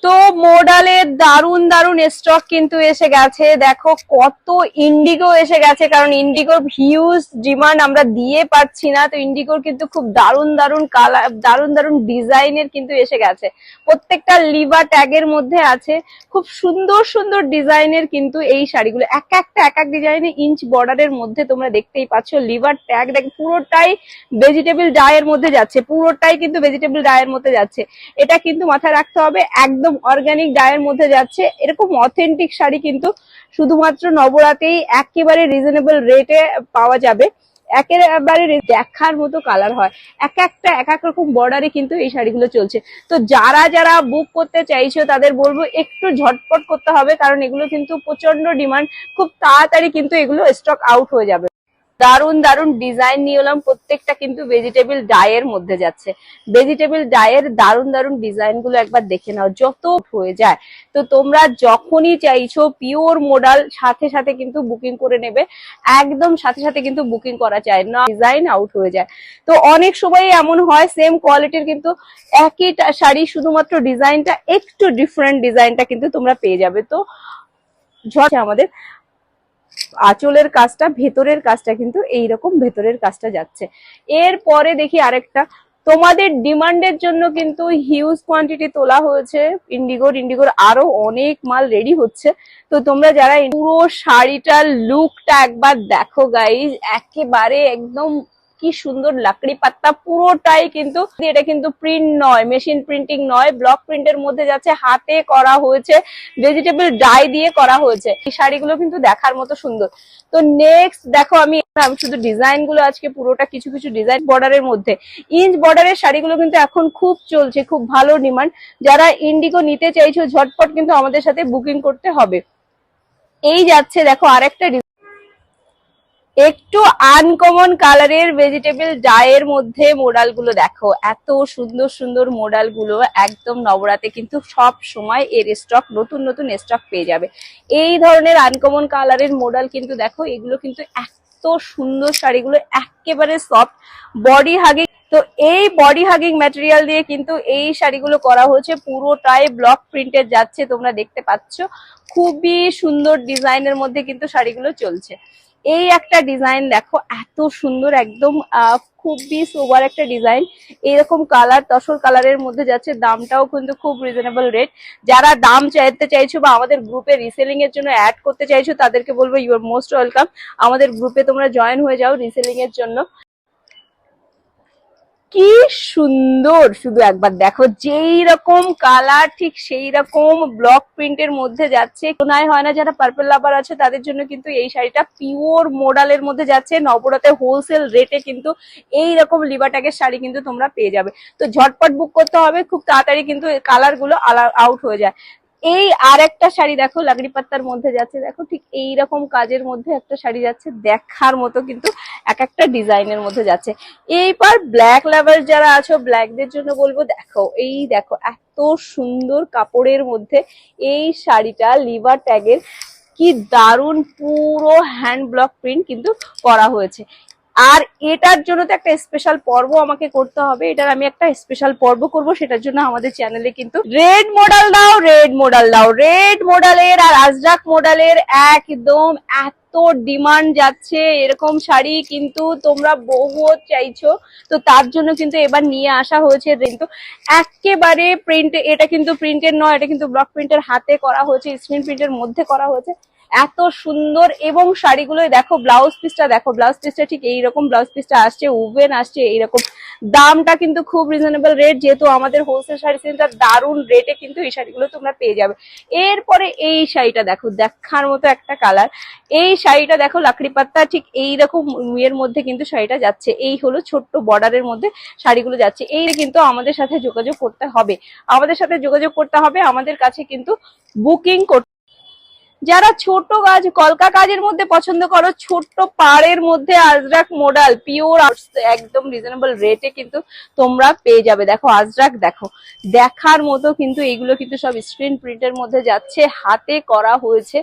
তো মোডালের দারুন দারুন স্টক কিন্তু এসে গেছে। দেখো কত ইন্ডিগো এসে গেছে, কারণ ইন্ডিগোর হিউজ ডিমান্ড আমরা দিয়ে পাচ্ছি না। তো ইন্ডিগোর কিন্তু খুব দারুন দারুন কালার, দারুন দারুন ডিজাইনের কিন্তু এসে গেছে। প্রত্যেকটা লিভা ট্যাগের মধ্যে আছে খুব সুন্দর সুন্দর ডিজাইনের কিন্তু এই শাড়িগুলো। এক এক ডিজাইনে ইঞ্চ বর্ডারের মধ্যে তোমরা দেখতেই পাচ্ছ। লিভার ট্যাগ দেখ, পুরোটাই ভেজিটেবল ডাইয়ের মধ্যে যাচ্ছে, পুরোটাই কিন্তু ভেজিটেবল ডাইয়ের মধ্যে যাচ্ছে। এটা কিন্তু মাথায় রাখতে হবে, একদম অর্গানিক ডাইয়ের মধ্যে যাচ্ছে। এরকম অথেন্টিক শাড়ি কিন্তু শুধুমাত্র নবরাতেই একেবারে রিজনেবল রেটে পাওয়া যাবে। একেবারে দেখার মতো কালার হয়, এক এক রকম বর্ডারে কিন্তু এই শাড়িগুলো চলছে। তো যারা যারা বুক করতে চাইছো তাদের বলবো একটু ঝটপট করতে হবে, কারণ এগুলো কিন্তু প্রচন্ড ডিমান্ড, খুব তাড়াতাড়ি কিন্তু এগুলো স্টক আউট হয়ে যাবে। দারুন দারুন ডিজাইন নিয়ে এলাম, প্রত্যেকটা কিন্তু ভেজিটেবল ডাইয়ের মধ্যে যাচ্ছে। ভেজিটেবল ডাইয়ের দারুন দারুন ডিজাইন গুলো একবার দেখে নাও, যত হয়ে যায়। তো তোমরা যখনই চাইছো পিওর মোডাল সাথে সাথে কিন্তু বুকিং করে নেবে, একদম সাথে সাথে কিন্তু বুকিং করা চায় না, ডিজাইন আউট হয়ে যায়। তো অনেক সময় এমন হয় সেম কোয়ালিটির কিন্তু একই শাড়ি, শুধুমাত্র ডিজাইনটা একটু ডিফারেন্ট, ডিজাইনটা কিন্তু তোমরা পেয়ে যাবে। তো আমাদের আঁচলের কাজটা, ভেতরের কাজটা কিন্তু এইরকম ভেতরের কাজটা যাচ্ছে। এরপরে দেখি আরেকটা, তোমাদের ডিমান্ডের জন্য কিন্তু হিউজ কোয়ান্টিটি তোলা হয়েছে ইন্ডিগোর আরো অনেক মাল রেডি হচ্ছে। তো তোমরা যারা পুরো শাড়িটার লুকটা একবার দেখো গাইজ, একেবারে একদম কি সুন্দর লাকড়ি পাত্তা পুরোটাই কিন্তু। এটা কিন্তু প্রিন্ট নয়, মেশিন প্রিন্টিং নয়, ব্লক প্রিন্টের মধ্যে যাচ্ছে, হাতে করা হয়েছে, ভেজিটেবল ডাই দিয়ে করা হয়েছে। এই শাড়িগুলো কিন্তু দেখার মতো সুন্দর। তো নেক্সট দেখো, আমি শুধু ডিজাইন গুলো আজকে পুরোটা, কিছু কিছু ডিজাইন বর্ডারের মধ্যে, ইঞ্চ বর্ডারের শাড়িগুলো কিন্তু এখন খুব চলছে, খুব ভালো ডিমান্ড। যারা ইন্ডিগো নিতে চাইছো ঝটপট কিন্তু আমাদের সাথে বুকিং করতে হবে। এই যাচ্ছে দেখো আরেকটা একটু আনকমন কালারের ভেজিটেবল ডাইয়ের মধ্যে মোডাল গুলো দেখো, এত সুন্দর সুন্দর মোডাল গুলো। একদম নবরাতে কিন্তু সব সময় এর স্টক, নতুন নতুন স্টক পেয়ে যাবে। এই ধরনের আনকমন কালারের মোডাল কিন্তু দেখো, এগুলো কিন্তু এত সুন্দর শাড়িগুলো, একেবারে সফট বডি হাগিং। তো এই বডি হাগিং ম্যাটেরিয়াল দিয়ে কিন্তু এই শাড়িগুলো করা হয়েছে, পুরোটাই ব্লক প্রিন্টের যাচ্ছে, তোমরা দেখতে পাচ্ছ। খুবই সুন্দর ডিজাইনের মধ্যে কিন্তু শাড়িগুলো চলছে। এই একটা ডিজাইন দেখো, এত সুন্দর, একদম খুবই সোবার একটা ডিজাইন। এরকম কালার, তসর কালারের মধ্যে যাচ্ছে, দামটাও কিন্তু খুব রিজনেবল রেট। যারা দাম চাইতে চাইছো বা আমাদের গ্রুপে রিসেলিং এর জন্য অ্যাড করতে চাইছো, তাদেরকে বলবো ইউ আর মোস্ট ওয়েলকাম, আমাদের গ্রুপে তোমরা জয়েন হয়ে যাও রিসেলিং এর জন্য। কি সুন্দর, শুধু একবার দেখো, যেই রকম কালার ঠিক সেই রকম ব্লক প্রিন্টের মধ্যে যাচ্ছে। কোনায় হয় না, যারা পার্পল লাভার আছে তাদের জন্য কিন্তু এই শাড়িটা পিওর মোডালের মধ্যে যাচ্ছে। নবরাতে হোলসেল রেটে কিন্তু এই রকম লিভা ট্যাগের শাড়ি কিন্তু তোমরা পেয়ে যাবে। তো ঝটপট বুক করতে হবে, খুব তাড়াতাড়ি কিন্তু কালার গুলো আউট হয়ে যায়। এই আর একটা শাড়ি দেখো, লাকড়ি পাত্তার মধ্যে যাচ্ছে, দেখো ঠিক এইরকম কাজের মধ্যে একটা শাড়ি যাচ্ছে, দেখার মতো কিন্তু এক একটা ডিজাইনের মধ্যে যাচ্ছে। এইবার ব্ল্যাক লাভার যারা আছো, ব্ল্যাকদের জন্য বলবো দেখো, এই দেখো এত সুন্দর কাপড়ের মধ্যে এই শাড়িটা লিভা ট্যাগের, কি দারুন, পুরো হ্যান্ড ব্লক প্রিন্ট কিন্তু করা হয়েছে। আর এটার জন্য তো একটা স্পেশাল পর্ব আমাকে করতে হবে, এটার আমি একটা স্পেশাল পর্ব করব। সেটার জন্য আমাদের চ্যানেলে কিন্তু রেড মডেল দাও, রেড মডেল দাও, রেড মডেলের আর আজরাক মডেলের একদম এত ডিমান্ড যাচ্ছে। এরকম শাড়ি কিন্তু তোমরা বহুত চাইছো, তো তার জন্য কিন্তু এবার নিয়ে আসা হয়েছে। কিন্তু একেবারে প্রিন্ট, এটা কিন্তু প্রিন্টের নয়, এটা কিন্তু ব্লক প্রিন্টের হাতে করা হয়েছে, স্ক্রিন প্রিন্টের মধ্যে করা হয়েছে, এত সুন্দর। এবং শাড়িগুলো দেখো, ব্লাউজ পিসটা দেখো, ব্লাউজ পিসটা ঠিক এইরকম ব্লাউজ পিসটা আসছে, ওভেন আসছে এইরকম। দামটা কিন্তু খুব রিজনেবল রেট, যেহেতু আমাদের হোলসেল শাড়ি সেন্টার, দারুন রেটে কিন্তু এই শাড়িগুলো তোমরা পেয়ে যাবে। এরপরে এই শাড়িটা দেখো, দেখার মতো একটা কালার। এই শাড়িটা দেখো, লাকড়ি পাত্তা ঠিক এইরকম এর মধ্যে কিন্তু শাড়িটা যাচ্ছে। এই হলো ছোট্ট বর্ডারের মধ্যে শাড়িগুলো যাচ্ছে। এই কিন্তু আমাদের সাথে যোগাযোগ করতে হবে, আমাদের সাথে যোগাযোগ করতে হবে, আমাদের কাছে কিন্তু বুকিং করতে। যারা ছোট কাজ কলকা কাজের মধ্যে পছন্দ করো, ছোট্ট পাড়ের মধ্যে আজরাক মডেল পিওর একদম রিজনেবল রেটে কিন্তু তোমরা পেয়ে যাবে। দেখো আজরাক দেখো, দেখার মতো কিন্তু এইগুলো কিন্তু সব স্ক্রিন প্রিন্টের মধ্যে যাচ্ছে, হাতে করা হয়েছে,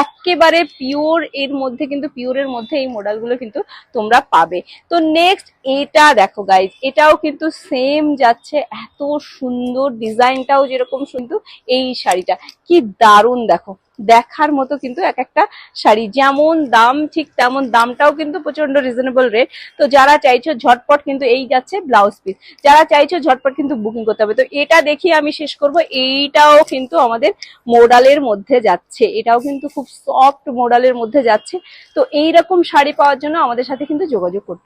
একেবারে পিওর এর মধ্যে, কিন্তু পিওরের মধ্যে এই মডেলগুলো কিন্তু তোমরা পাবে। তো নেক্সট এটা দেখো গাইজ, এটাও কিন্তু সেম যাচ্ছে, এত সুন্দর ডিজাইনটাও যেরকম সুন্দর, এই শাড়িটা কি দারুণ দেখো, দেখার মতো কিন্তু এক একটা শাড়ি, যেমন দাম ঠিক তেমন দামটাও কিন্তু প্রচন্ড রিজনেবল রেট। তো যারা চাইছো ঝটপট কিন্তু এই যাচ্ছে ব্লাউজ পিস, যারা চাইছো ঝটপট কিন্তু বুকিং করতে হবে। তো এটা দেখিয়ে আমি শেষ করব, এইটাও কিন্তু আমাদের মোডালের মধ্যে যাচ্ছে, এটাও কিন্তু খুব সফট মোডালের মধ্যে যাচ্ছে। তো এইরকম শাড়ি পাওয়ার জন্য আমাদের সাথে কিন্তু যোগাযোগ করতে